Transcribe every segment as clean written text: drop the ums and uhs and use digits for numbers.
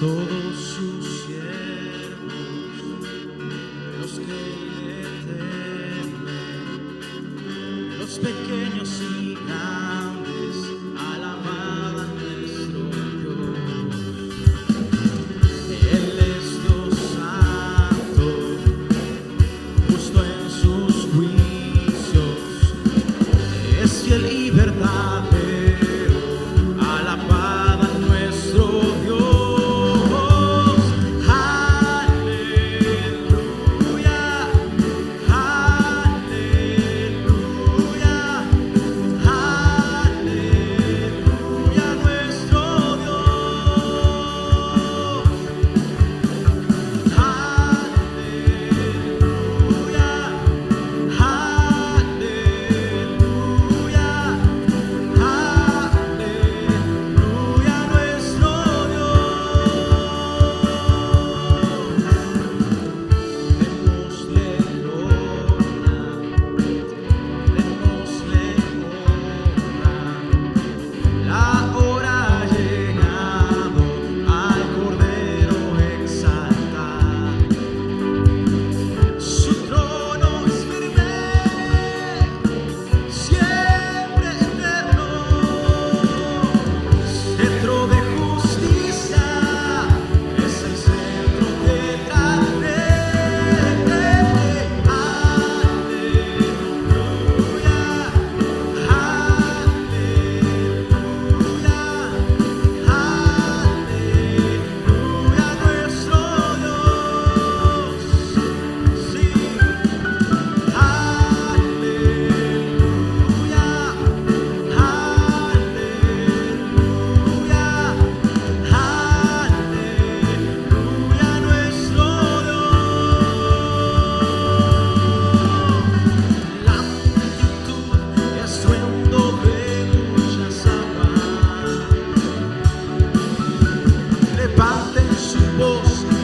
todos sus siervos, los que le temen, los pequeños y grandes, alabad a nuestro Dios. Él es Dios santo, justo en sus juicios, es fiel y verdadero.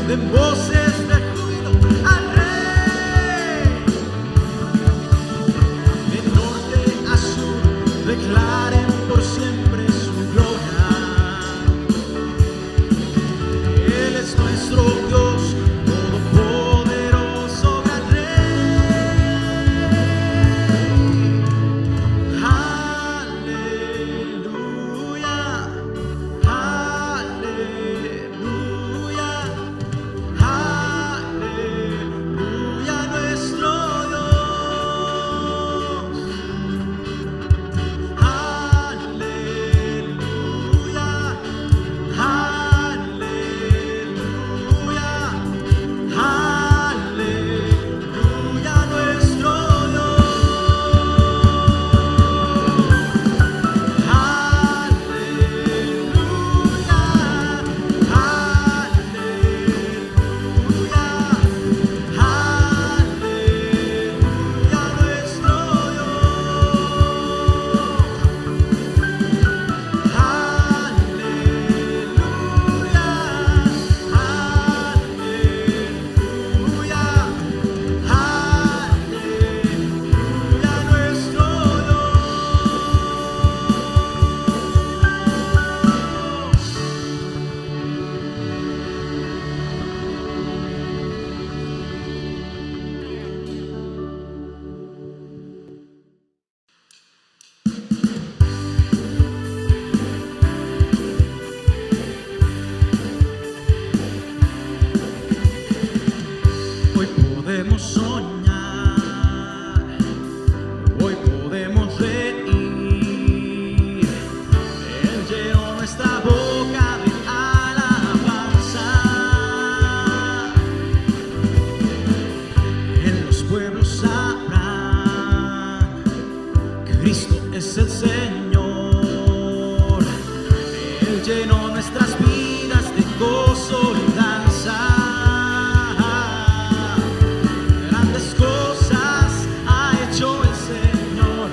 Den voces de júbilo al Rey. De norte a sur declaren por siempre su gloria. Él es nuestro Dios todopoderoso, gran Rey. Aleluya, aleluya. Aleluya, nuestro Dios. Aleluya, aleluya, aleluya, nuestro Dios. Hoy podemos soñar, hoy podemos reír. Él llenó nuestra boca de alabanza. En los pueblos sabrán que Cristo es el Señor. Él llenó nuestras vidas de gozo y danza. Grandes cosas ha hecho el Señor.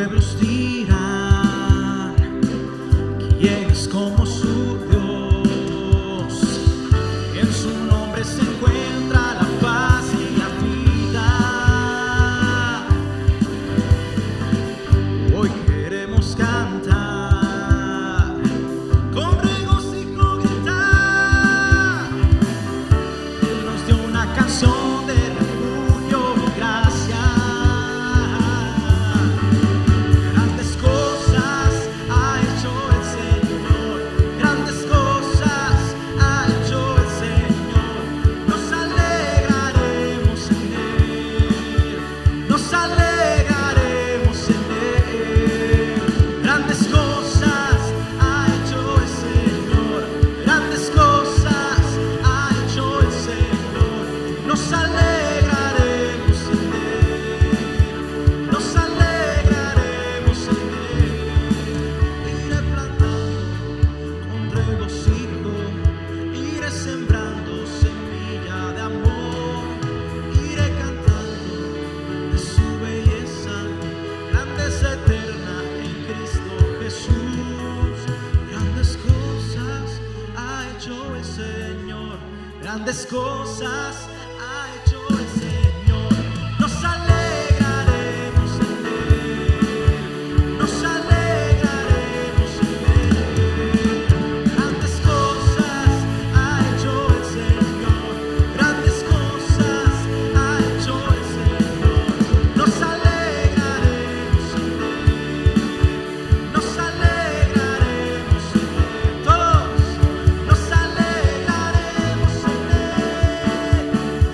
pueblos dirán, ¿quién es como su Dios? En su nombre se encuentra la paz y la vida. Hoy queremos cantar, con regocijo gritar. Él nos dio una canción de refugio y gracia. Grandes cosas ha hecho el Señor, grandes cosas ha hecho el Señor. Nos alegraremos en Él, nos alegraremos en Él. Grandes cosas ha hecho el Señor, grandes cosas ha hecho el Señor. Nos alegraremos en Él, nos alegraremos en Él. Iré plantando con regocijo, iré sembrando semilla de amor, iré cantando de su belleza, grandeza eterna en Cristo Jesús. Grandes cosas ha hecho el Señor, grandes cosas ha hecho el Señor. Nos alegraremos en Él, nos alegraremos en Él. Grandes cosas ha hecho el Señor, grandes cosas ha hecho el Señor. Nos alegraremos en Él, nos alegraremos en Él. Todos nos alegraremos en Él.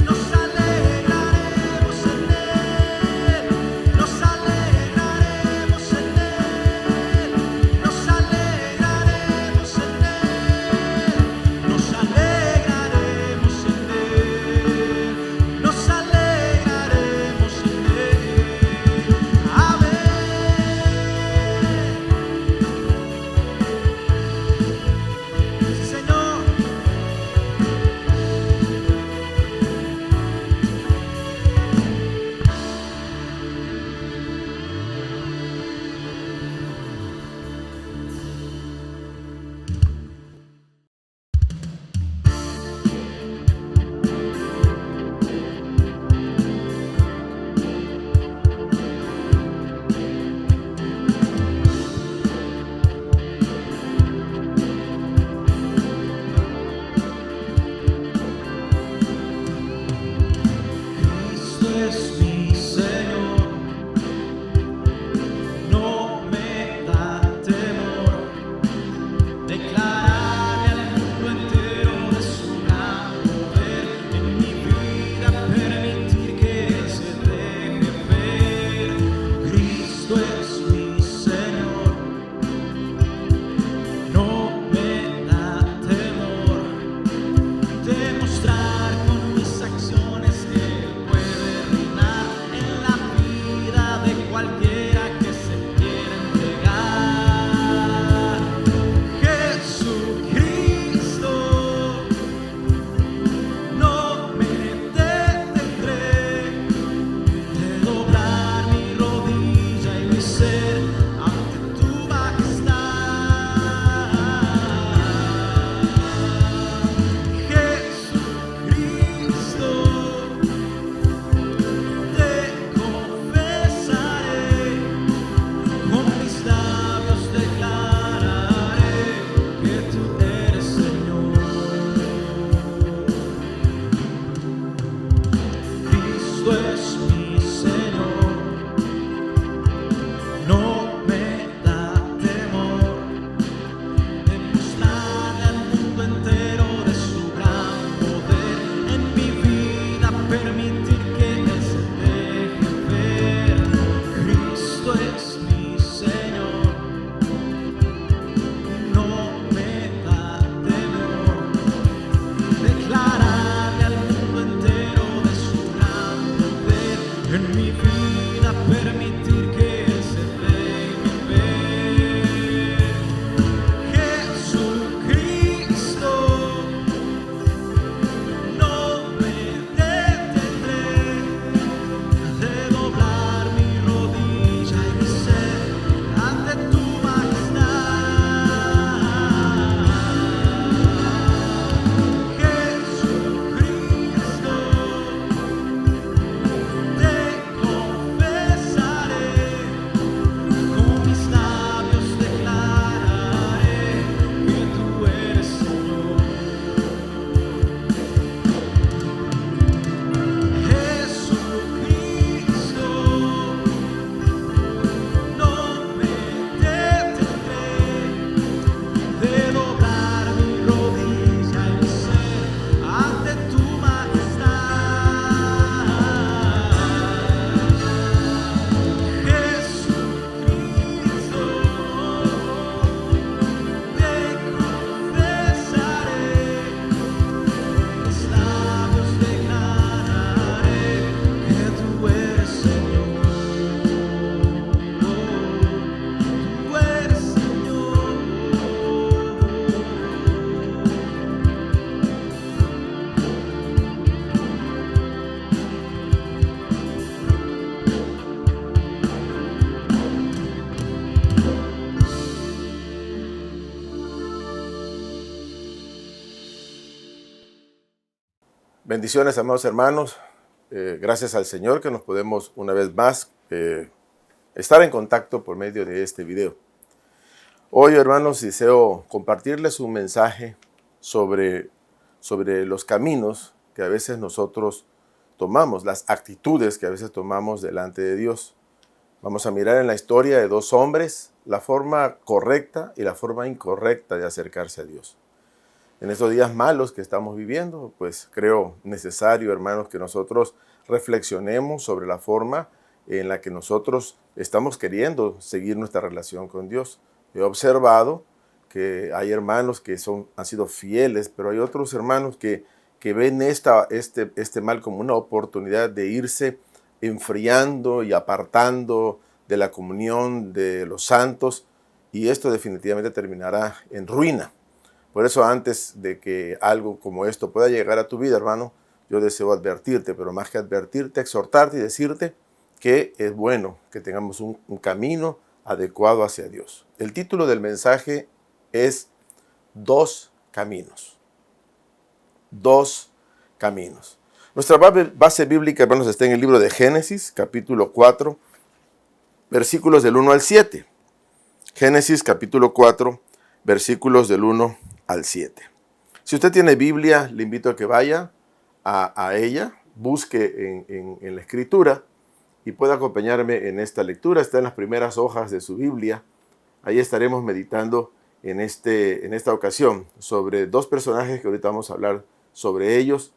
Bendiciones, amados hermanos. Gracias al Señor que nos podemos una vez más estar en contacto por medio de este video. Hoy, hermanos, deseo compartirles un mensaje sobre los caminos que a veces nosotros tomamos, las actitudes que a veces tomamos delante de Dios. Vamos a mirar en la historia de dos hombres la forma correcta y la forma incorrecta de acercarse a Dios. En estos días malos que estamos viviendo, pues creo necesario, hermanos, que nosotros reflexionemos sobre la forma en la que nosotros estamos queriendo seguir nuestra relación con Dios. He observado que hay hermanos que han sido fieles, pero hay otros hermanos que ven este mal como una oportunidad de irse enfriando y apartando de la comunión de los santos, y esto definitivamente terminará en ruina. Por eso, antes de que algo como esto pueda llegar a tu vida, hermano, yo deseo advertirte, pero más que advertirte, exhortarte y decirte que es bueno que tengamos un camino adecuado hacia Dios. El título del mensaje es Dos Caminos. Dos Caminos. Nuestra base bíblica, hermanos, está en el libro de Génesis, capítulo 4, versículos del 1 al 7. Génesis, capítulo 4, versículos del 1 al 7. Si usted tiene Biblia, le invito a que vaya a ella, busque en la Escritura y pueda acompañarme en esta lectura. Está en las primeras hojas de su Biblia. Ahí estaremos meditando en esta ocasión sobre dos personajes que ahorita vamos a hablar sobre ellos.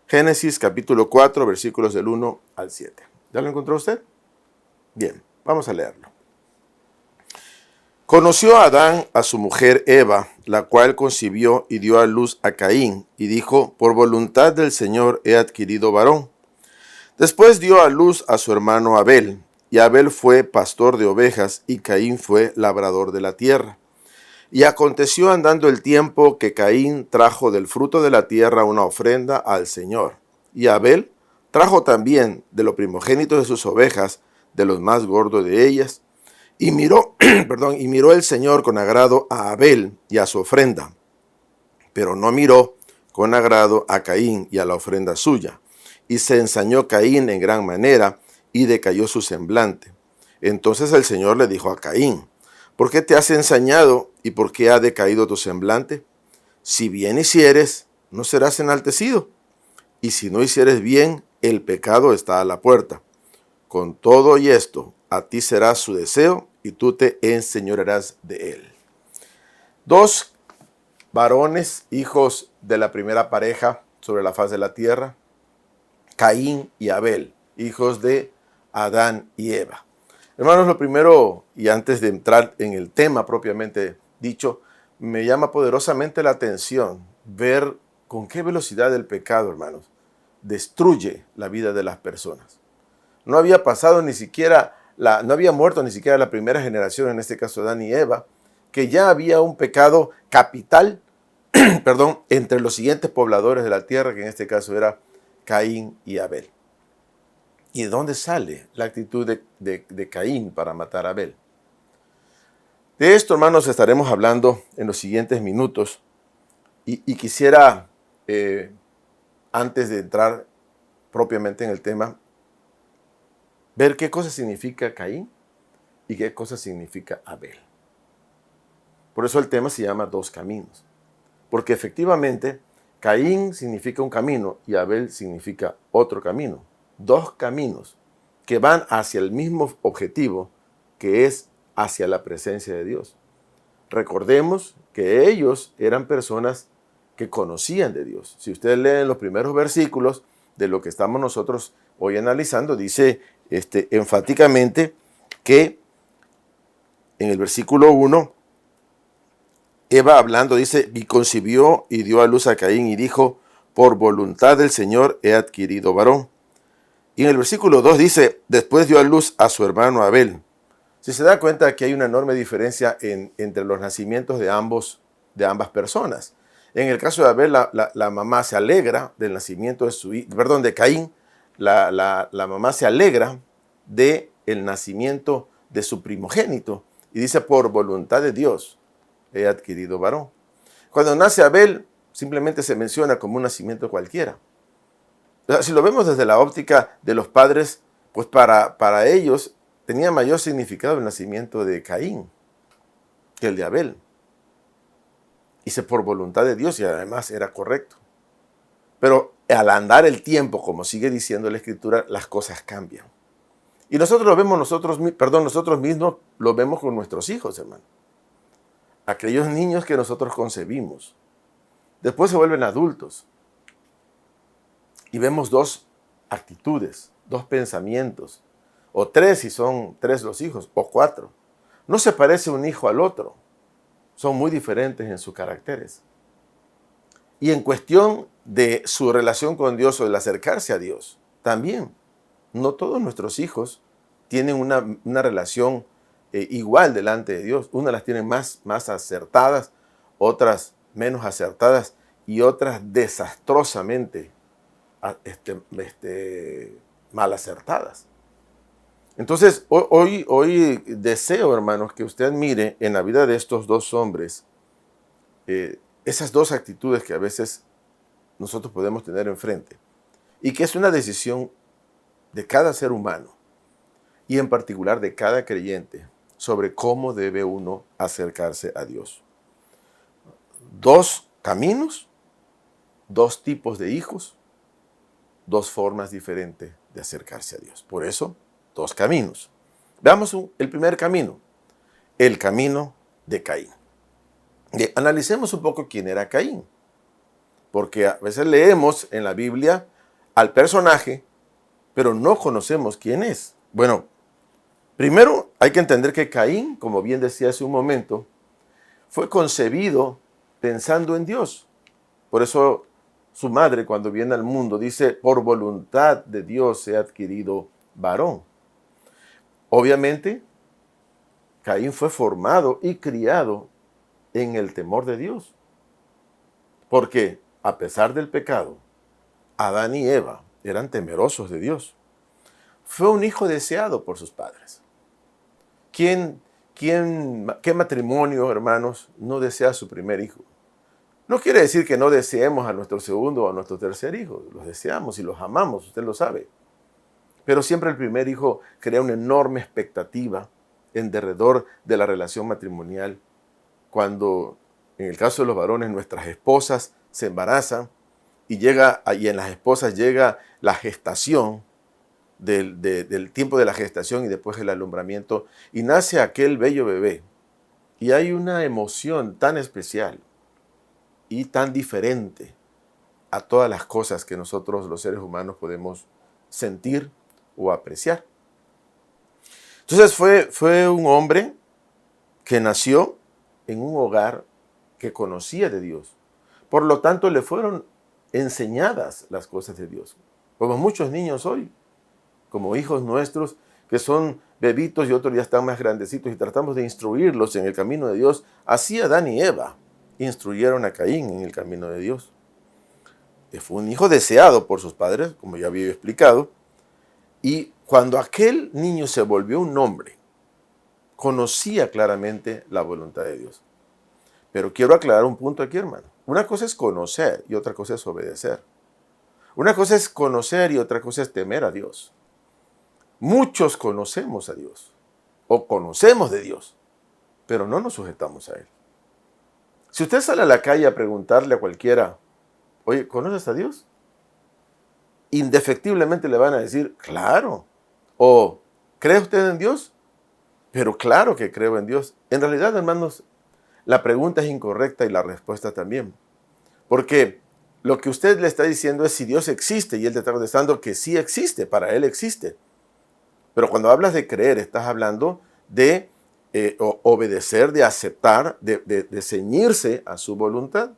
Génesis capítulo 4, versículos del 1 al 7. ¿Ya lo encontró usted? Bien, vamos a leerlo. Conoció Adán a su mujer Eva, la cual concibió y dio a luz a Caín, y dijo: por voluntad del Señor he adquirido varón. Después dio a luz a su hermano Abel, y Abel fue pastor de ovejas, y Caín fue labrador de la tierra. Y aconteció andando el tiempo que Caín trajo del fruto de la tierra una ofrenda al Señor, y Abel trajo también de lo primogénito de sus ovejas, de los más gordos de ellas. Y miró el Señor con agrado a Abel y a su ofrenda, pero no miró con agrado a Caín y a la ofrenda suya. Y se ensañó Caín en gran manera, y decayó su semblante. Entonces el Señor le dijo a Caín: ¿por qué te has ensañado y por qué ha decaído tu semblante? Si bien hicieres, no serás enaltecido, y si no hicieres bien, el pecado está a la puerta. Con todo y esto, a ti será su deseo, y tú te enseñorearás de él. Dos varones, hijos de la primera pareja sobre la faz de la tierra, Caín y Abel, hijos de Adán y Eva. Hermanos, lo primero, y antes de entrar en el tema propiamente dicho, me llama poderosamente la atención ver con qué velocidad el pecado, hermanos, destruye la vida de las personas. No había pasado ni siquiera no había muerto ni siquiera la primera generación, en este caso Adán y Eva, que ya había un pecado capital, entre los siguientes pobladores de la tierra, que en este caso era Caín y Abel. ¿Y de dónde sale la actitud de Caín para matar a Abel? De esto, hermanos, estaremos hablando en los siguientes minutos, y quisiera, antes de entrar propiamente en el tema, ver qué cosa significa Caín y qué cosa significa Abel. Por eso el tema se llama Dos Caminos. Porque efectivamente Caín significa un camino y Abel significa otro camino. Dos caminos que van hacia el mismo objetivo, que es hacia la presencia de Dios. Recordemos que ellos eran personas que conocían de Dios. Si ustedes leen los primeros versículos de lo que estamos nosotros hoy analizando, dice enfáticamente que en el versículo 1, Eva hablando dice: y concibió y dio a luz a Caín y dijo: por voluntad del Señor he adquirido varón. Y en el versículo 2 dice: después dio a luz a su hermano Abel. Si se da cuenta que hay una enorme diferencia entre los nacimientos de ambas personas. En el caso de Abel, la mamá se alegra del nacimiento de Caín. La mamá se alegra del nacimiento de su primogénito y dice: por voluntad de Dios he adquirido varón. Cuando nace Abel, simplemente se menciona como un nacimiento cualquiera. sea, si lo vemos desde la óptica de los padres, pues para ellos tenía mayor significado el nacimiento de Caín que el de Abel. Hice por voluntad de Dios y además era correcto. Pero al andar el tiempo, como sigue diciendo la Escritura, las cosas cambian. Y nosotros lo vemos, nosotros mismos lo vemos con nuestros hijos, hermano. Aquellos niños que nosotros concebimos. Después se vuelven adultos. Y vemos dos actitudes, dos pensamientos, o tres si son tres los hijos, o cuatro. No se parece un hijo al otro. Son muy diferentes en sus caracteres. Y en cuestión de su relación con Dios o el acercarse a Dios, también. No todos nuestros hijos tienen una relación igual delante de Dios. Unas las tienen más acertadas, otras menos acertadas y otras desastrosamente mal acertadas. Entonces, hoy deseo, hermanos, que usted mire en la vida de estos dos hombres esas dos actitudes que a veces nosotros podemos tener enfrente y que es una decisión de cada ser humano y en particular de cada creyente sobre cómo debe uno acercarse a Dios. Dos caminos, dos tipos de hijos, dos formas diferentes de acercarse a Dios. Por eso, dos caminos. Veamos el primer camino, el camino de Caín. Analicemos un poco quién era Caín, porque a veces leemos en la Biblia al personaje, pero no conocemos quién es. Bueno, primero hay que entender que Caín, como bien decía hace un momento, fue concebido pensando en Dios. Por eso su madre, cuando viene al mundo, dice, por voluntad de Dios he adquirido varón. Obviamente, Caín fue formado y criado en el temor de Dios. Porque a pesar del pecado, Adán y Eva eran temerosos de Dios. Fue un hijo deseado por sus padres. ¿Qué matrimonio, hermanos, no desea a su primer hijo? No quiere decir que no deseemos a nuestro segundo o a nuestro tercer hijo. Los deseamos y los amamos, usted lo sabe. Pero siempre el primer hijo crea una enorme expectativa en derredor de la relación matrimonial. Cuando, en el caso de los varones, nuestras esposas se embarazan y en las esposas llega la gestación, del tiempo de la gestación y después el alumbramiento, y nace aquel bello bebé. Y hay una emoción tan especial y tan diferente a todas las cosas que nosotros los seres humanos podemos sentir o apreciar. Entonces fue un hombre que nació en un hogar que conocía de Dios. Por lo tanto, le fueron enseñadas las cosas de Dios. Como muchos niños hoy, como hijos nuestros, que son bebitos y otros ya están más grandecitos y tratamos de instruirlos en el camino de Dios. Así Adán y Eva instruyeron a Caín en el camino de Dios. Fue un hijo deseado por sus padres, como ya había explicado, y cuando aquel niño se volvió un hombre, conocía claramente la voluntad de Dios. Pero quiero aclarar un punto aquí, hermano. Una cosa es conocer y otra cosa es obedecer. Una cosa es conocer y otra cosa es temer a Dios. Muchos conocemos a Dios o conocemos de Dios, pero no nos sujetamos a Él. Si usted sale a la calle a preguntarle a cualquiera, oye, ¿conoces a Dios? Indefectiblemente le van a decir, claro. O, ¿cree usted en Dios? Pero claro que creo en Dios. En realidad, hermanos, la pregunta es incorrecta y la respuesta también. Porque lo que usted le está diciendo es si Dios existe y Él te está contestando que sí existe, para Él existe. Pero cuando hablas de creer, estás hablando de obedecer, de aceptar, de ceñirse a su voluntad.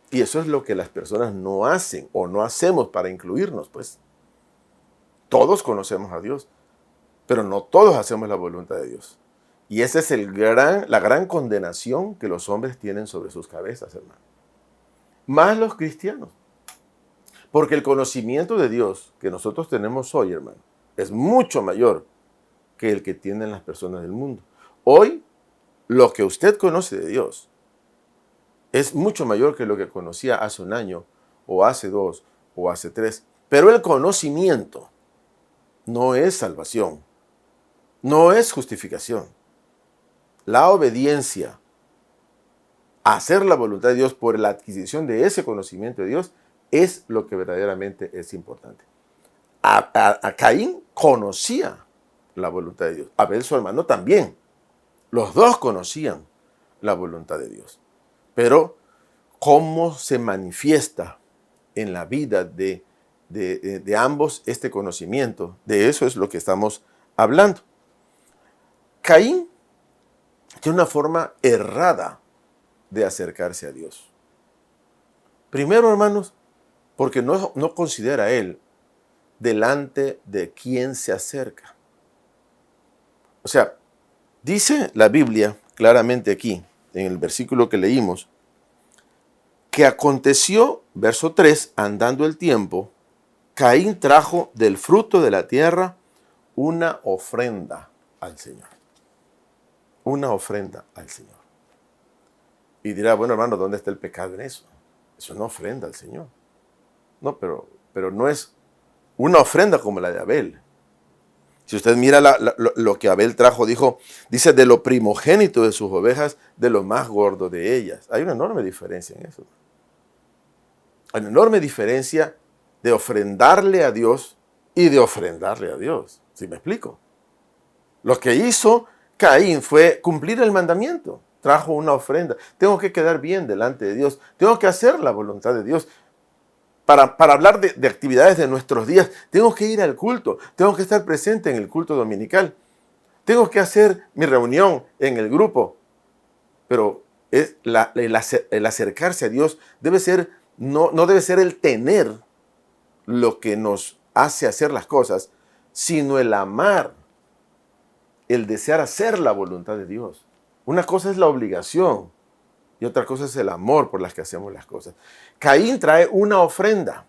Y eso es lo que las personas no hacen o no hacemos para incluirnos, pues. Todos conocemos a Dios, pero no todos hacemos la voluntad de Dios. Y esa es la gran condenación que los hombres tienen sobre sus cabezas, hermano. Más los cristianos. Porque el conocimiento de Dios que nosotros tenemos hoy, hermano, es mucho mayor que el que tienen las personas del mundo. Hoy, lo que usted conoce de Dios es mucho mayor que lo que conocía hace un año, o hace 2, o hace 3. Pero el conocimiento no es salvación, no es justificación. La obediencia a hacer la voluntad de Dios por la adquisición de ese conocimiento de Dios es lo que verdaderamente es importante. A Caín conocía la voluntad de Dios. Abel, su hermano, también. Los dos conocían la voluntad de Dios. Pero cómo se manifiesta en la vida de ambos este conocimiento, de eso es lo que estamos hablando. Caín tiene una forma errada de acercarse a Dios. Primero, hermanos, porque no considera a él delante de quién se acerca. O sea, dice la Biblia claramente aquí, en el versículo que leímos, que aconteció, verso 3, andando el tiempo, Caín trajo del fruto de la tierra una ofrenda al Señor. Una ofrenda al Señor. Y dirá, bueno, hermano, ¿dónde está el pecado en eso? Es una ofrenda al Señor. No, pero no es una ofrenda como la de Abel. Si usted mira lo que Abel trajo, dice de lo primogénito de sus ovejas, de lo más gordo de ellas. Hay una enorme diferencia en eso. Hay una enorme diferencia de ofrendarle a Dios y de ofrendarle a Dios. ¿Sí me explico? Lo que hizo Caín fue cumplir el mandamiento. Trajo una ofrenda. Tengo que quedar bien delante de Dios. Tengo que hacer la voluntad de Dios. Para hablar de actividades de nuestros días, tengo que ir al culto. Tengo que estar presente en el culto dominical. Tengo que hacer mi reunión en el grupo. Pero el acercarse a Dios debe ser, no debe ser el tener lo que nos hace hacer las cosas, sino el amar, el desear hacer la voluntad de Dios. Una cosa es la obligación y otra cosa es el amor por las que hacemos las cosas. Caín trae una ofrenda.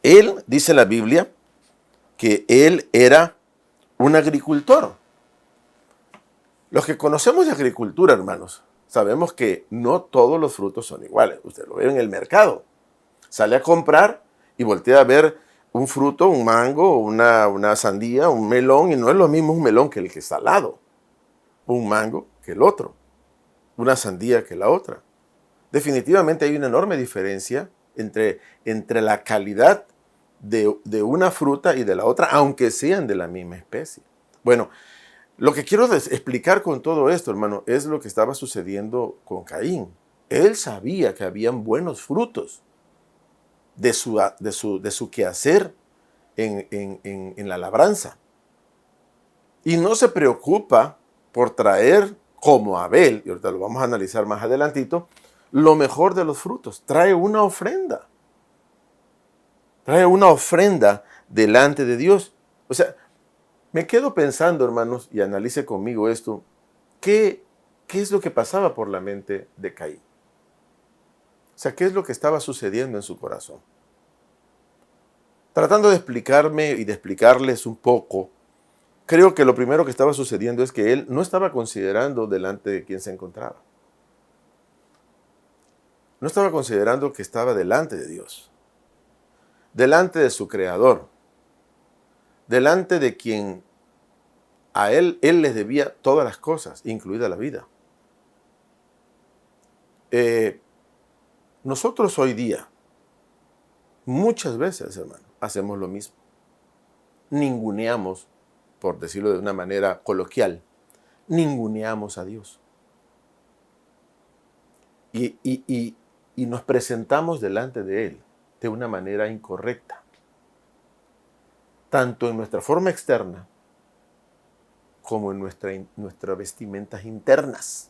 Él, dice la Biblia, que él era un agricultor. Los que conocemos de agricultura, hermanos, sabemos que no todos los frutos son iguales. Usted lo ve en el mercado. Sale a comprar y voltea a ver un fruto, un mango, una sandía, un melón, y no es lo mismo un melón que el que está al lado. Un mango que el otro. Una sandía que la otra. Definitivamente hay una enorme diferencia entre la calidad de una fruta y de la otra, aunque sean de la misma especie. Bueno, lo que quiero explicar con todo esto, hermano, es lo que estaba sucediendo con Caín. Él sabía que habían buenos frutos de su quehacer en la labranza. Y no se preocupa por traer, como Abel, y ahorita lo vamos a analizar más adelantito, lo mejor de los frutos. Trae una ofrenda. Trae una ofrenda delante de Dios. O sea, me quedo pensando, hermanos, y analice conmigo esto, ¿qué es lo que pasaba por la mente de Caín? O sea, ¿qué es lo que estaba sucediendo en su corazón? Tratando de explicarme y de explicarles un poco, creo que lo primero que estaba sucediendo es que él no estaba considerando delante de quién se encontraba. No estaba considerando que estaba delante de Dios, delante de su Creador, delante de quien a él les debía todas las cosas, incluida la vida. Nosotros hoy día, muchas veces, hermano, hacemos lo mismo. Ninguneamos, por decirlo de una manera coloquial, ninguneamos a Dios. Y nos presentamos delante de Él de una manera incorrecta, tanto en nuestra forma externa como en nuestras vestimentas internas.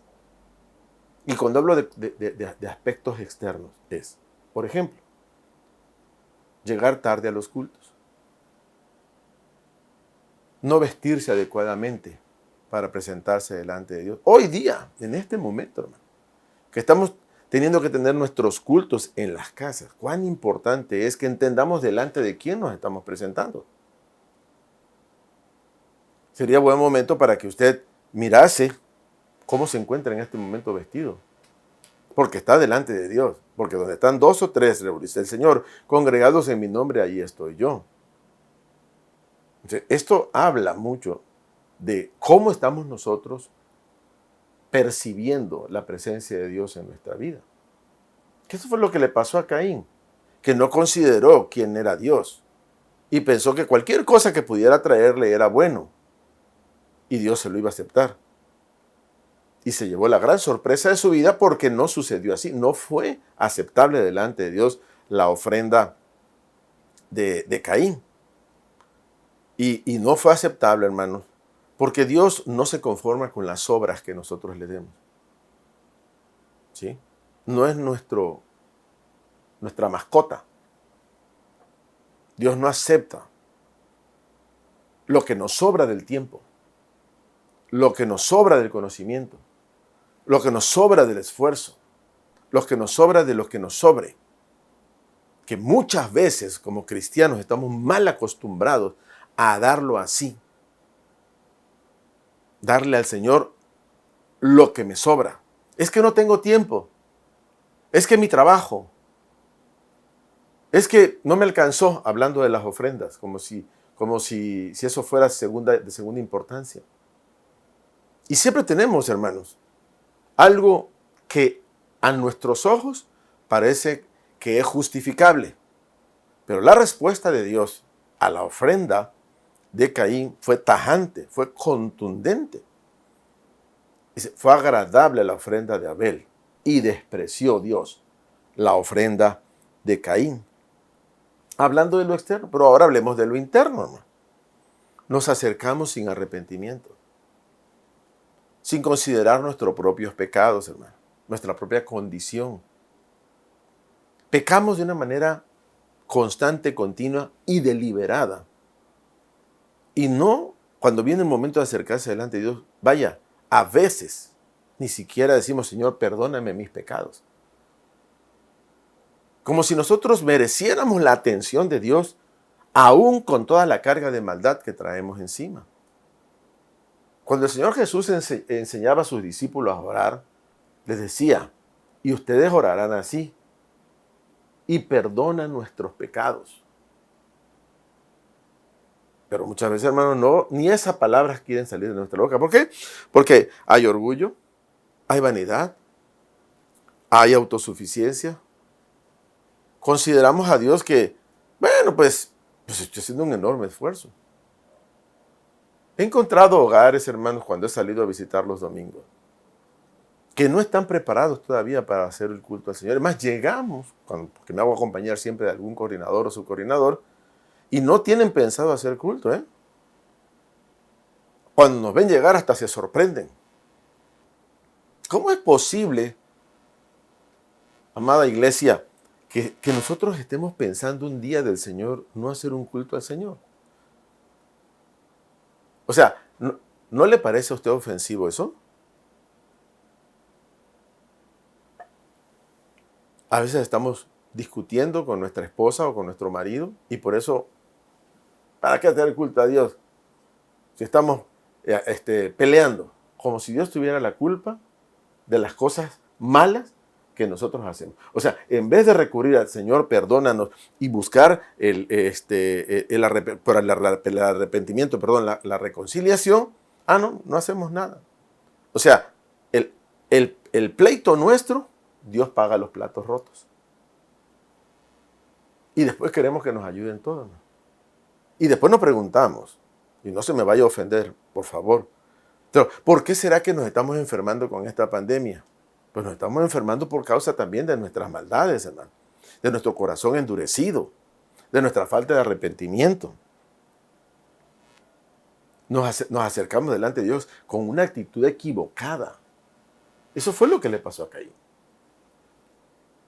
Y cuando hablo de aspectos externos es, por ejemplo, llegar tarde a los cultos, no vestirse adecuadamente para presentarse delante de Dios. Hoy día, en este momento, hermano, que estamos teniendo que tener nuestros cultos en las casas, cuán importante es que entendamos delante de quién nos estamos presentando. Sería buen momento para que usted mirase cómo se encuentra en este momento vestido, porque está delante de Dios. porque donde están 2 o 3, dice el Señor, congregados en mi nombre, ahí estoy yo. Entonces, esto habla mucho de cómo estamos nosotros percibiendo la presencia de Dios en nuestra vida. Que eso fue lo que le pasó a Caín, que no consideró quién era Dios y pensó que cualquier cosa que pudiera traerle era bueno y Dios se lo iba a aceptar. Y se llevó la gran sorpresa de su vida porque no sucedió así. No fue aceptable delante de Dios la ofrenda de Caín. Y no fue aceptable, hermanos, porque Dios no se conforma con las obras que nosotros le demos. ¿Sí? No es nuestra mascota. Dios no acepta lo que nos sobra del tiempo, lo que nos sobra del conocimiento, lo que nos sobra del esfuerzo, lo que nos sobra de lo que nos sobre. Que muchas veces como cristianos estamos mal acostumbrados a darlo así. Darle al Señor lo que me sobra. Es que no tengo tiempo. Es que mi trabajo. Es que no me alcanzó, hablando de las ofrendas, como si eso fuera de segunda importancia. Y siempre tenemos, hermanos, algo que a nuestros ojos parece que es justificable. Pero la respuesta de Dios a la ofrenda de Caín fue tajante, fue contundente. Dice, fue agradable la ofrenda de Abel y despreció Dios la ofrenda de Caín. Hablando de lo externo, pero ahora hablemos de lo interno, hermano. Nos acercamos sin arrepentimiento, sin considerar nuestros propios pecados, hermano, nuestra propia condición. Pecamos de una manera constante, continua y deliberada. Y no, cuando viene el momento de acercarse delante de Dios, vaya, a veces ni siquiera decimos, Señor, perdóname mis pecados. Como si nosotros mereciéramos la atención de Dios, aún con toda la carga de maldad que traemos encima. Cuando el Señor Jesús enseñaba a sus discípulos a orar, les decía, y ustedes orarán así, y perdonan nuestros pecados. Pero muchas veces, hermanos, no, ni esas palabras quieren salir de nuestra boca. ¿Por qué? Porque hay orgullo, hay vanidad, hay autosuficiencia. Consideramos a Dios que, bueno, pues estoy haciendo un enorme esfuerzo. He encontrado hogares, hermanos, cuando he salido a visitar los domingos, que no están preparados todavía para hacer el culto al Señor. Además, llegamos, porque me hago acompañar siempre de algún coordinador o subcoordinador, y no tienen pensado hacer culto, ¿eh? Cuando nos ven llegar hasta se sorprenden. ¿Cómo es posible, amada iglesia, que nosotros estemos pensando un día del Señor no hacer un culto al Señor? O sea, ¿no le parece a usted ofensivo eso? A veces estamos discutiendo con nuestra esposa o con nuestro marido y por eso, ¿para qué hacer culto a Dios? Si estamos peleando, como si Dios tuviera la culpa de las cosas malas que nosotros hacemos. O sea, en vez de recurrir al Señor, perdónanos, y buscar el arrepentimiento, la reconciliación, no hacemos nada. O sea, el pleito nuestro, Dios paga los platos rotos. Y después queremos que nos ayuden todos, ¿no? Y después nos preguntamos, y no se me vaya a ofender, por favor, pero ¿por qué será que nos estamos enfermando con esta pandemia? Pues nos estamos enfermando por causa también de nuestras maldades, hermano, de nuestro corazón endurecido, de nuestra falta de arrepentimiento. Nos acercamos delante de Dios con una actitud equivocada. Eso fue lo que le pasó a Caín.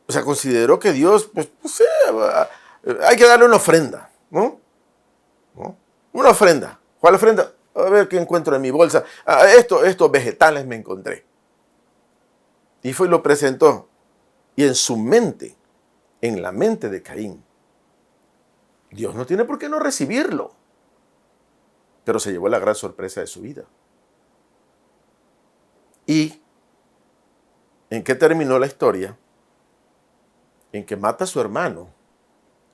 O sea, consideró que Dios, pues, no sé, hay que darle una ofrenda, ¿no? Una ofrenda. ¿Cuál ofrenda? A ver qué encuentro en mi bolsa. Estos vegetales me encontré. Y fue y lo presentó. Y en su mente, en la mente de Caín, Dios no tiene por qué no recibirlo. Pero se llevó la gran sorpresa de su vida. ¿Y en qué terminó la historia? en que mata a su hermano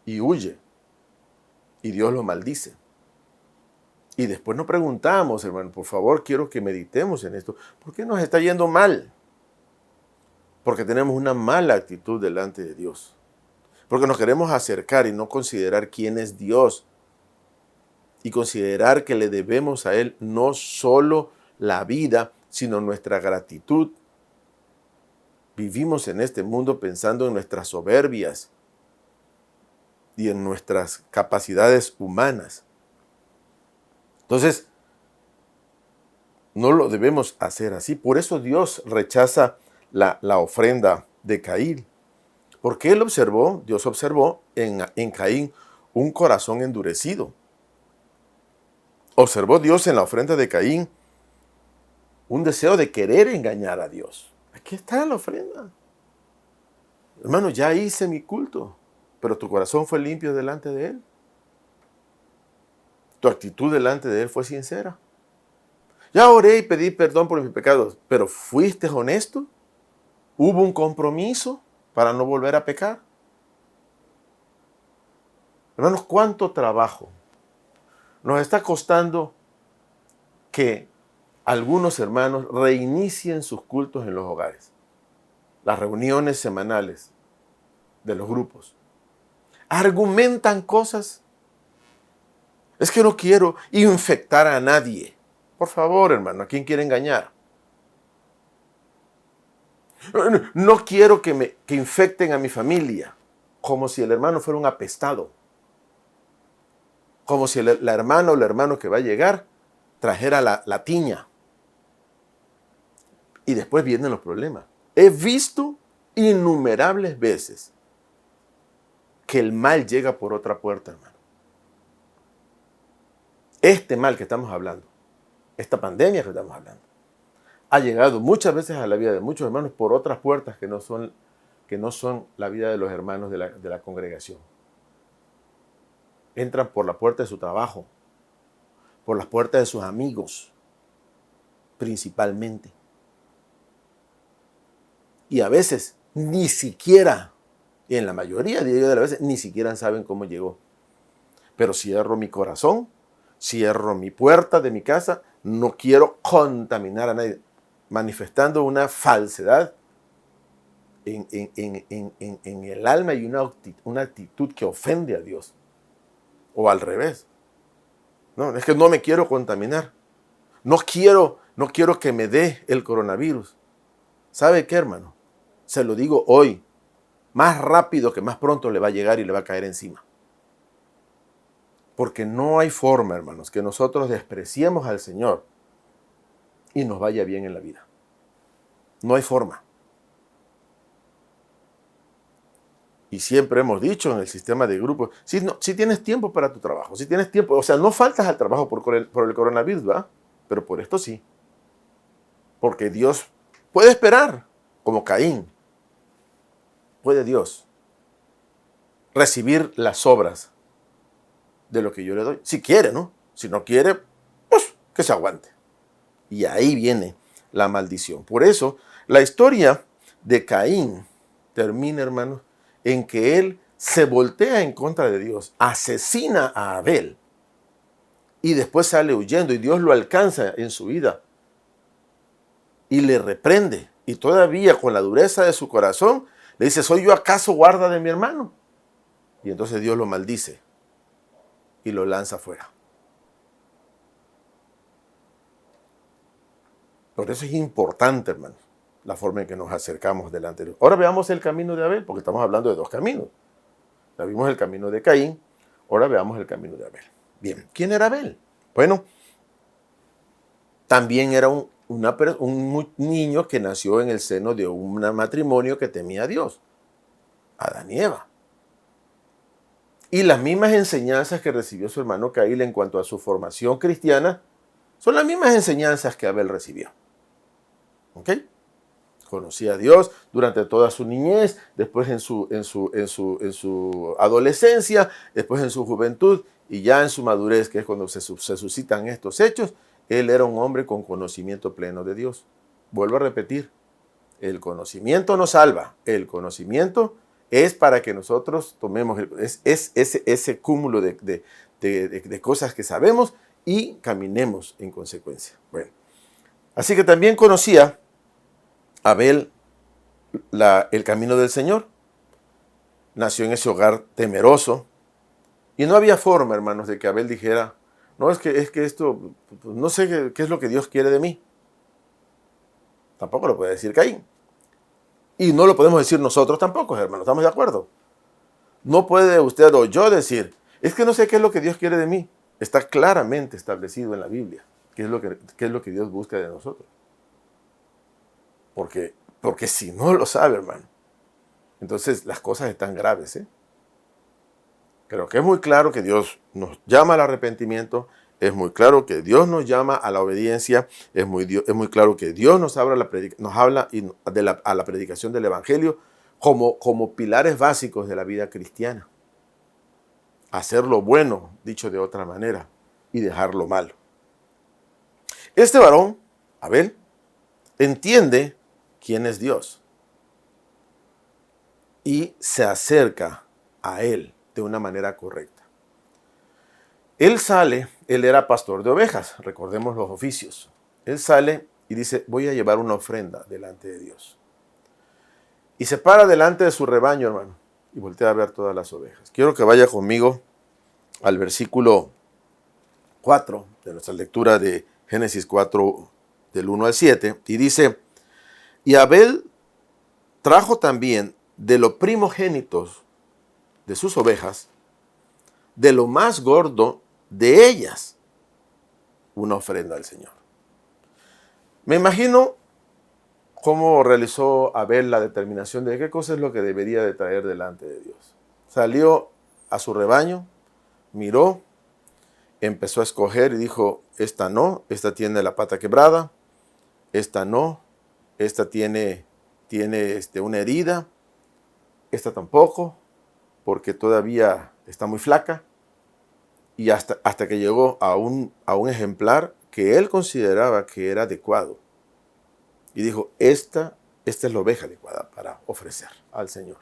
y huye. Y Dios lo maldice. Y después nos preguntamos, hermano, por favor, quiero que meditemos en esto. ¿Por qué nos está yendo mal? Porque tenemos una mala actitud delante de Dios. Porque nos queremos acercar y no considerar quién es Dios. Y considerar que le debemos a Él no solo la vida, sino nuestra gratitud. Vivimos en este mundo pensando en nuestras soberbias y en nuestras capacidades humanas. Entonces, no lo debemos hacer así. Por eso Dios rechaza la ofrenda de Caín. Porque Dios observó en Caín un corazón endurecido. Observó Dios en la ofrenda de Caín un deseo de querer engañar a Dios. Aquí está la ofrenda. Hermano, ya hice mi culto, pero tu corazón fue limpio delante de Él. Tu actitud delante de Él fue sincera. Ya oré y pedí perdón por mis pecados, pero ¿fuiste honesto? ¿Hubo un compromiso para no volver a pecar? Hermanos, ¿cuánto trabajo nos está costando que algunos hermanos reinicien sus cultos en los hogares? Las reuniones semanales de los grupos. Argumentan cosas. Es que no quiero infectar a nadie. Por favor, hermano, ¿a quién quiere engañar? No quiero que infecten a mi familia. Como si el hermano fuera un apestado. Como si la hermana o el hermano que va a llegar trajera la tiña. Y después vienen los problemas. He visto innumerables veces que el mal llega por otra puerta, hermano. Este mal que estamos hablando, esta pandemia que estamos hablando, ha llegado muchas veces a la vida de muchos hermanos por otras puertas que no son la vida de los hermanos de la congregación. Entran por la puerta de su trabajo, por las puertas de sus amigos, principalmente. Y a veces ni siquiera, y en la mayoría de las veces, ni siquiera saben cómo llegó. Pero cierro mi corazón, cierro mi puerta de mi casa, no quiero contaminar a nadie, manifestando una falsedad en el alma y una actitud que ofende a Dios. O al revés. No, es que no me quiero contaminar. No quiero que me dé el coronavirus. ¿Sabe qué, hermano? Se lo digo hoy. Más rápido que más pronto le va a llegar y le va a caer encima. Porque no hay forma, hermanos, que nosotros despreciemos al Señor y nos vaya bien en la vida. No hay forma. Y siempre hemos dicho en el sistema de grupos, si tienes tiempo para tu trabajo, si tienes tiempo, o sea, no faltas al trabajo por el coronavirus, ¿verdad? Pero por esto sí. Porque Dios puede esperar, como Caín. Puede Dios recibir las obras de lo que yo le doy. Si quiere, ¿no? Si no quiere, pues que se aguante. Y ahí viene la maldición. Por eso, la historia de Caín termina, hermanos, en que él se voltea en contra de Dios, asesina a Abel y después sale huyendo y Dios lo alcanza en su vida y le reprende. Y todavía con la dureza de su corazón le dice, ¿soy yo acaso guarda de mi hermano? Y entonces Dios lo maldice y lo lanza fuera. Por eso es importante, hermanos, la forma en que nos acercamos delante de Dios. Ahora veamos el camino de Abel, porque estamos hablando de dos caminos. Ya vimos el camino de Caín, ahora veamos el camino de Abel. Bien, ¿quién era Abel? Bueno, también era un niño que nació en el seno de un matrimonio que temía a Dios, Adán y Eva. Y las mismas enseñanzas que recibió su hermano Caín en cuanto a su formación cristiana son las mismas enseñanzas que Abel recibió. ¿Ok? Conocía a Dios durante toda su niñez, después en su adolescencia, después en su juventud y ya en su madurez, que es cuando se suscitan estos hechos, él era un hombre con conocimiento pleno de Dios. Vuelvo a repetir, el conocimiento no salva, el conocimiento es para que nosotros tomemos ese cúmulo de cosas que sabemos y caminemos en consecuencia. Bueno, así que también conocía Abel el camino del Señor. Nació en ese hogar temeroso y no había forma, hermanos, de que Abel dijera, no, es que esto, pues, no sé qué es lo que Dios quiere de mí. Tampoco lo puede decir Caín. Y no lo podemos decir nosotros tampoco, hermanos, ¿estamos de acuerdo? No puede usted o yo decir, es que no sé qué es lo que Dios quiere de mí. Está claramente establecido en la Biblia qué es lo que Dios busca de nosotros. Porque si no lo sabe, hermano, entonces las cosas están graves, ¿eh? Creo que es muy claro que Dios nos llama al arrepentimiento, es muy claro que Dios nos llama a la obediencia, es muy claro que Dios nos habla a la predicación del Evangelio como pilares básicos de la vida cristiana. Hacer lo bueno, dicho de otra manera, y dejar lo malo. Este varón, Abel, entiende quién es Dios y se acerca a Él de una manera correcta. Él era pastor de ovejas, recordemos los oficios. Él sale y dice, voy a llevar una ofrenda delante de Dios. Y se para delante de su rebaño, hermano, y voltea a ver todas las ovejas. Quiero que vaya conmigo al versículo 4 de nuestra lectura de Génesis 4, del 1 al 7, y dice, y Abel trajo también de los primogénitos de sus ovejas, de lo más gordo de ellas, una ofrenda al Señor. Me imagino cómo realizó Abel la determinación de qué cosa es lo que debería de traer delante de Dios. Salió a su rebaño, miró, empezó a escoger y dijo, esta no, esta tiene la pata quebrada, esta no, esta tiene una herida, esta tampoco, porque todavía está muy flaca, y hasta que llegó a un ejemplar que él consideraba que era adecuado. Y dijo, esta es la oveja adecuada para ofrecer al Señor.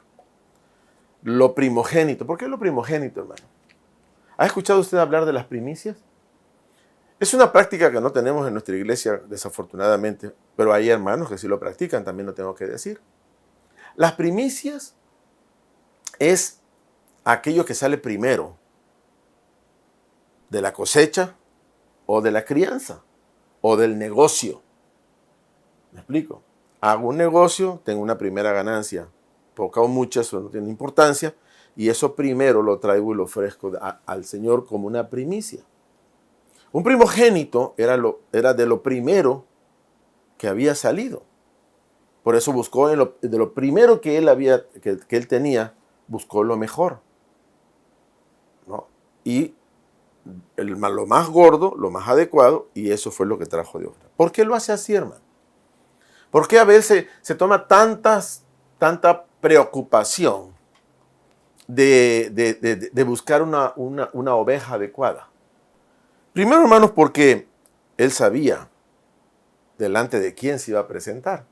Lo primogénito. ¿Por qué lo primogénito, hermano? ¿Ha escuchado usted hablar de las primicias? Es una práctica que no tenemos en nuestra iglesia, desafortunadamente, pero hay hermanos que sí lo practican, también lo tengo que decir. Las primicias es aquello que sale primero de la cosecha o de la crianza o del negocio. ¿Me explico? Hago un negocio, tengo una primera ganancia, poca o mucha, eso no tiene importancia, y eso primero lo traigo y lo ofrezco al Señor como una primicia. Un primogénito era de lo primero que había salido. Por eso buscó de lo primero que él tenía, buscó lo mejor, ¿no? Y lo más gordo, lo más adecuado, y eso fue lo que trajo de ofrenda. ¿Por qué lo hace así, hermano? ¿Por qué a veces se toma tanta preocupación de buscar una oveja adecuada? Primero, hermanos, porque él sabía delante de quién se iba a presentar.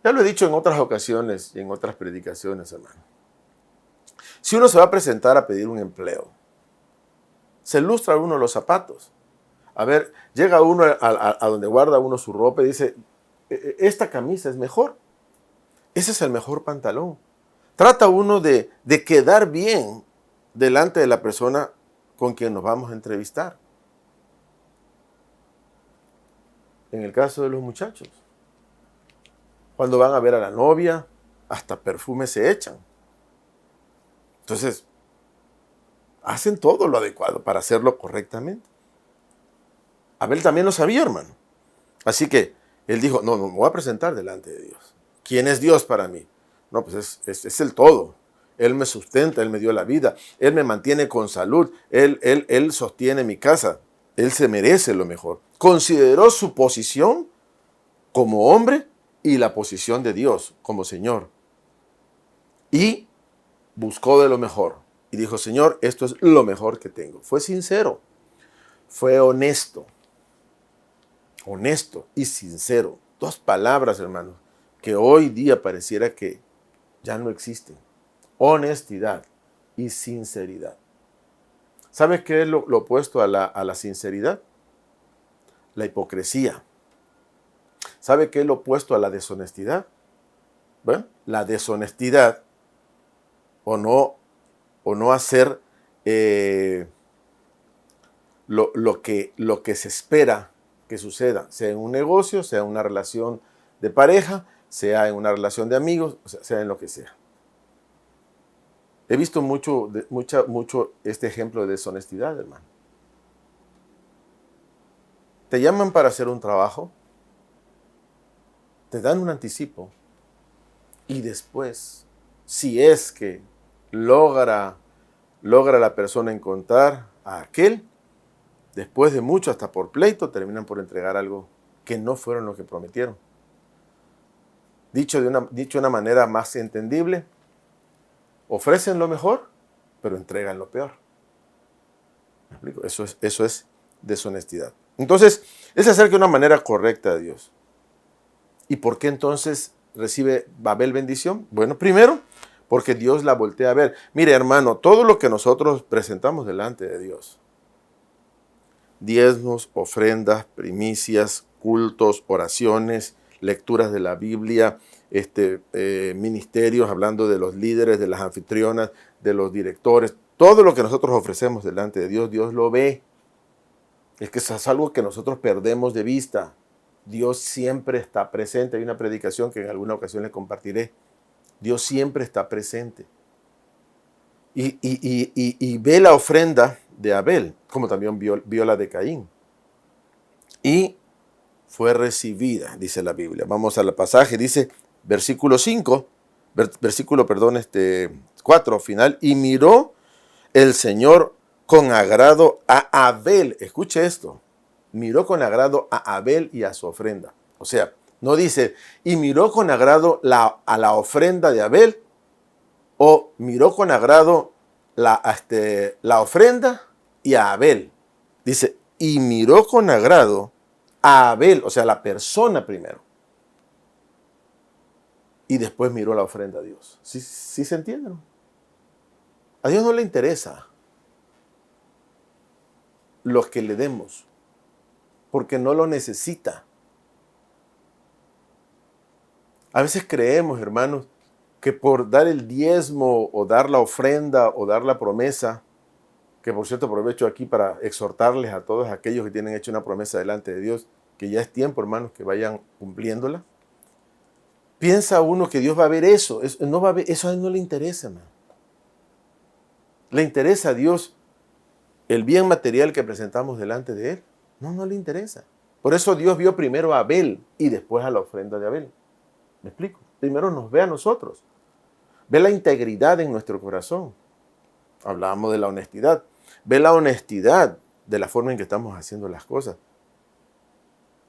Ya lo he dicho en otras ocasiones y en otras predicaciones, hermano. Si uno se va a presentar a pedir un empleo, se lustra uno los zapatos. A ver, llega uno a donde guarda uno su ropa y dice, esta camisa es mejor. Ese es el mejor pantalón. Trata uno de quedar bien delante de la persona con quien nos vamos a entrevistar. En el caso de los muchachos, cuando van a ver a la novia, hasta perfume se echan. Entonces, hacen todo lo adecuado para hacerlo correctamente. Abel también lo sabía, hermano. Así que él dijo, no, me voy a presentar delante de Dios. ¿Quién es Dios para mí? No, pues es el todo. Él me sustenta, Él me dio la vida, Él me mantiene con salud, Él sostiene mi casa. Él se merece lo mejor. Consideró su posición como hombre y la posición de Dios como Señor. Y buscó de lo mejor. Y dijo, Señor, esto es lo mejor que tengo. Fue sincero, fue honesto. Honesto y sincero. Dos palabras, hermanos, que hoy día pareciera que ya no existen. Honestidad y sinceridad. ¿Sabes qué es lo opuesto a la sinceridad? La hipocresía. ¿Sabe qué es lo opuesto a la deshonestidad? Bueno, la deshonestidad o no hacer lo que se espera que suceda, sea en un negocio, sea en una relación de pareja, sea en una relación de amigos, o sea en lo que sea. He visto mucho este ejemplo de deshonestidad, hermano. Te llaman para hacer un trabajo, te dan un anticipo y después, si es que logra la persona encontrar a aquel, después de mucho, hasta por pleito, terminan por entregar algo que no fueron lo que prometieron. Dicho de una manera más entendible, ofrecen lo mejor, pero entregan lo peor. ¿Me explico? Eso es deshonestidad. Entonces, es hacer de una manera correcta a Dios. ¿Y por qué entonces recibe Abel bendición? Bueno, primero, porque Dios la voltea a ver. Mire, hermano, todo lo que nosotros presentamos delante de Dios, diezmos, ofrendas, primicias, cultos, oraciones, lecturas de la Biblia, ministerios, hablando de los líderes, de las anfitrionas, de los directores, todo lo que nosotros ofrecemos delante de Dios, Dios lo ve. Es que eso es algo que nosotros perdemos de vista. Dios siempre está presente. Hay una predicación que en alguna ocasión les compartiré. Dios siempre está presente. Y ve la ofrenda de Abel, como también vio la de Caín. Y fue recibida, dice la Biblia. Vamos al pasaje, dice versículo 5, versículo 4, final. Y miró el Señor con agrado a Abel. Escuche esto. Miró con agrado a Abel y a su ofrenda. O sea, no dice, y miró con agrado a la ofrenda de Abel, o miró con agrado la ofrenda y a Abel. Dice, y miró con agrado a Abel, o sea, la persona primero. Y después miró la ofrenda a Dios. ¿Sí se entiende, no? A Dios no le interesa lo que le demos, porque no lo necesita. A veces creemos, hermanos, que por dar el diezmo o dar la ofrenda o dar la promesa, que por cierto aprovecho aquí para exhortarles a todos aquellos que tienen hecho una promesa delante de Dios, que ya es tiempo, hermanos, que vayan cumpliéndola. Piensa uno que Dios va a ver eso. Eso a él no le interesa, hermano. ¿Le interesa a Dios el bien material que presentamos delante de Él? No le interesa. Por eso Dios vio primero a Abel y después a la ofrenda de Abel. ¿Me explico? Primero nos ve a nosotros. Ve la integridad en nuestro corazón. Hablábamos de la honestidad. Ve la honestidad de la forma en que estamos haciendo las cosas.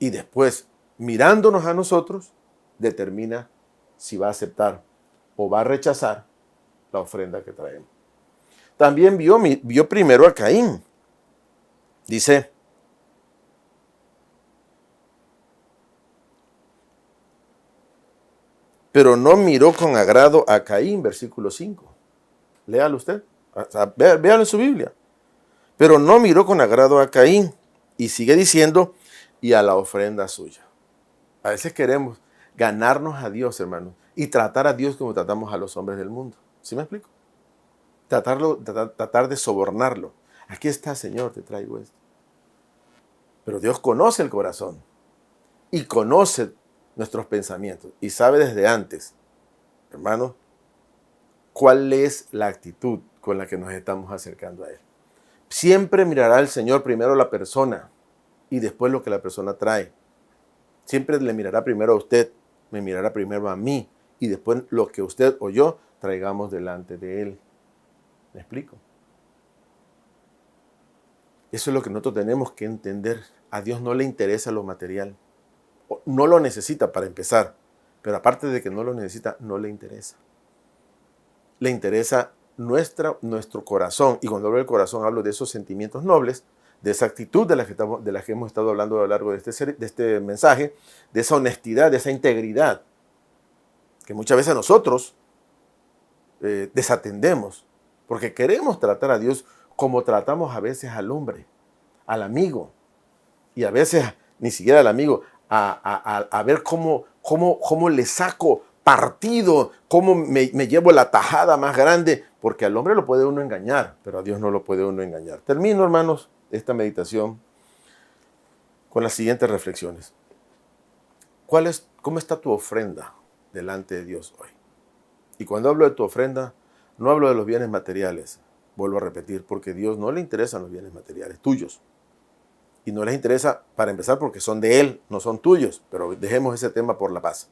Y después, mirándonos a nosotros, determina si va a aceptar o va a rechazar la ofrenda que traemos. También vio primero a Caín. Dice, pero no miró con agrado a Caín, versículo 5. Léalo usted, véalo en su Biblia. Pero no miró con agrado a Caín. Y sigue diciendo, y a la ofrenda suya. A veces queremos ganarnos a Dios, hermanos, y tratar a Dios como tratamos a los hombres del mundo. ¿Sí me explico? Tratar de sobornarlo. Aquí está, Señor, te traigo esto. Pero Dios conoce el corazón y conoce nuestros pensamientos y sabe desde antes, hermanos, cuál es la actitud con la que nos estamos acercando a Él. Siempre mirará el Señor primero a la persona y después lo que la persona trae. Siempre le mirará primero a usted, me mirará primero a mí y después lo que usted o yo traigamos delante de Él. ¿Me explico? Eso es lo que nosotros tenemos que entender. A Dios no le interesa lo material. No lo necesita para empezar. Pero aparte de que no lo necesita, no le interesa. Le interesa nuestro corazón. Y cuando hablo del corazón, hablo de esos sentimientos nobles, de esa actitud de la que hemos estado hablando a lo largo de este mensaje, de esa honestidad, de esa integridad, que muchas veces nosotros desatendemos, porque queremos tratar a Dios como tratamos a veces al hombre, al amigo, y a veces ni siquiera al amigo, a ver cómo le saco partido, cómo me llevo la tajada más grande, porque al hombre lo puede uno engañar, pero a Dios no lo puede uno engañar. Termino, hermanos, esta meditación con las siguientes reflexiones. ¿Cómo está tu ofrenda delante de Dios hoy? Y cuando hablo de tu ofrenda, no hablo de los bienes materiales, vuelvo a repetir, porque a Dios no le interesan los bienes materiales tuyos. Y no les interesa, para empezar, porque son de Él, no son tuyos, pero dejemos ese tema por la paz.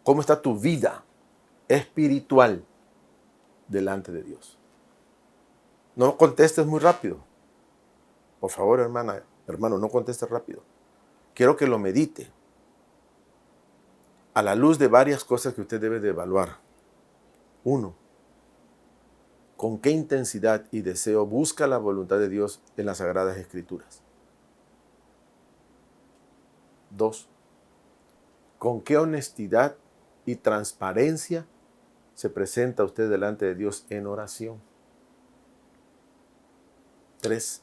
¿Cómo está tu vida espiritual delante de Dios? No contestes muy rápido. Por favor, hermano, no contestes rápido. Quiero que lo medite a la luz de varias cosas que usted debe de evaluar. 1. ¿Con qué intensidad y deseo busca la voluntad de Dios en las Sagradas Escrituras? 2. ¿Con qué honestidad y transparencia se presenta usted delante de Dios en oración? 3.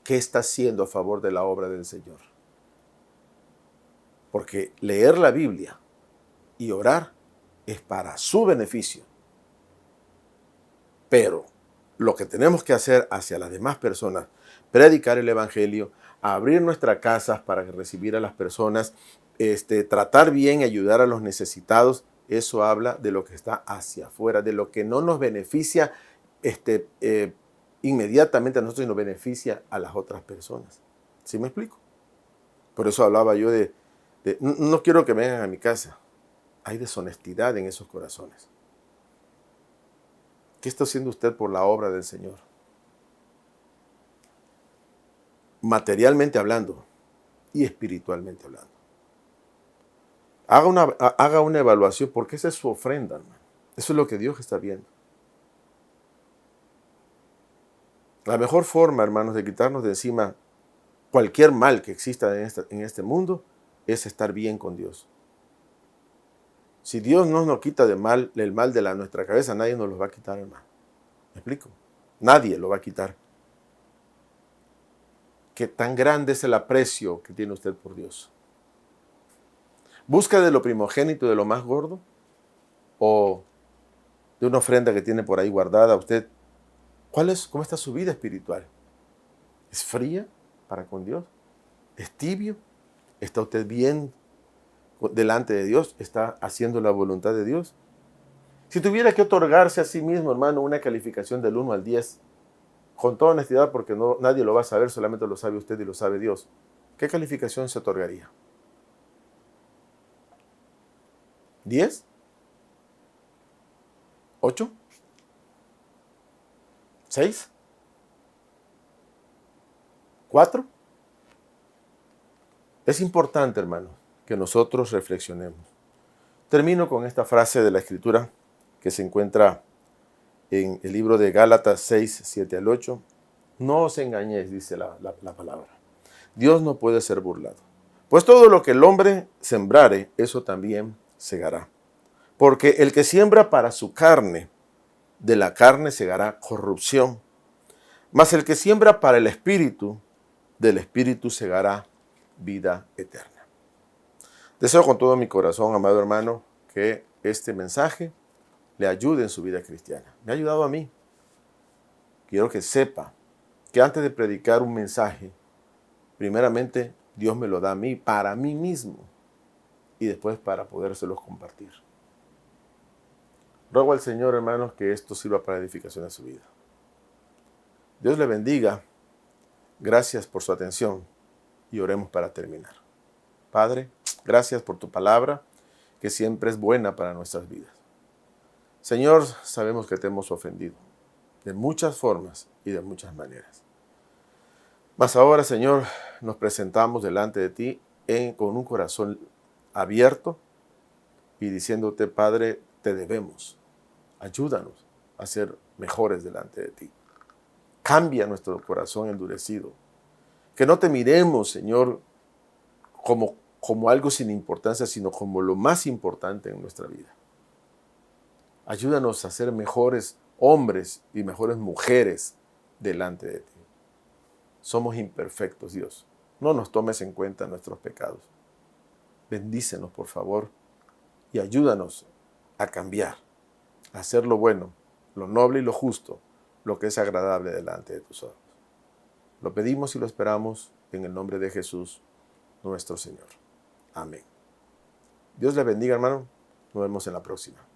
¿Qué está haciendo a favor de la obra del Señor? Porque leer la Biblia y orar es para su beneficio. Pero lo que tenemos que hacer hacia las demás personas, predicar el Evangelio, abrir nuestras casas para recibir a las personas, tratar bien y ayudar a los necesitados, eso habla de lo que está hacia afuera, de lo que no nos beneficia inmediatamente a nosotros y nos beneficia a las otras personas. ¿Sí me explico? Por eso hablaba yo no quiero que vengan a mi casa. Hay deshonestidad en esos corazones. ¿Qué está haciendo usted por la obra del Señor? Materialmente hablando y espiritualmente hablando. Haga una evaluación, porque esa es su ofrenda, hermano. Eso es lo que Dios está viendo. La mejor forma, hermanos, de quitarnos de encima cualquier mal que exista en este mundo es estar bien con Dios. Si Dios no nos quita el mal de nuestra cabeza, nadie nos lo va a quitar, hermano. ¿Me explico? Nadie lo va a quitar. ¿Qué tan grande es el aprecio que tiene usted por Dios? ¿Busca de lo primogénito, de lo más gordo? ¿O de una ofrenda que tiene por ahí guardada usted? ¿Cómo está su vida espiritual? ¿Es fría para con Dios? ¿Es tibio? ¿Está usted bien delante de Dios? ¿Está haciendo la voluntad de Dios? Si tuviera que otorgarse a sí mismo, hermano, una calificación del 1 al 10, con toda honestidad, porque nadie lo va a saber, solamente lo sabe usted y lo sabe Dios, ¿qué calificación se otorgaría? ¿10? ¿8? ¿6? ¿4? Es importante, hermano, que nosotros reflexionemos. Termino con esta frase de la Escritura que se encuentra en el libro de Gálatas 6, 7 al 8. No os engañéis, dice la palabra. Dios no puede ser burlado. Pues todo lo que el hombre sembrare, eso también segará. Porque el que siembra para su carne, de la carne segará corrupción. Mas el que siembra para el Espíritu, del Espíritu segará vida eterna. Deseo con todo mi corazón, amado hermano, que este mensaje le ayude en su vida cristiana. Me ha ayudado a mí. Quiero que sepa que antes de predicar un mensaje, primeramente Dios me lo da a mí, para mí mismo, y después para podérselos compartir. Ruego al Señor, hermanos, que esto sirva para edificación de su vida. Dios le bendiga. Gracias por su atención y oremos para terminar. Padre, gracias por tu palabra, que siempre es buena para nuestras vidas. Señor, sabemos que te hemos ofendido de muchas formas y de muchas maneras. Mas ahora, Señor, nos presentamos delante de ti con un corazón abierto y diciéndote, Padre, te debemos. Ayúdanos a ser mejores delante de ti. Cambia nuestro corazón endurecido. Que no te miremos, Señor, como algo sin importancia, sino como lo más importante en nuestra vida. Ayúdanos a ser mejores hombres y mejores mujeres delante de ti. Somos imperfectos, Dios. No nos tomes en cuenta nuestros pecados. Bendícenos, por favor, y ayúdanos a cambiar, a hacer lo bueno, lo noble y lo justo, lo que es agradable delante de tus ojos. Lo pedimos y lo esperamos en el nombre de Jesús, nuestro Señor. Amén. Dios le bendiga, hermano. Nos vemos en la próxima.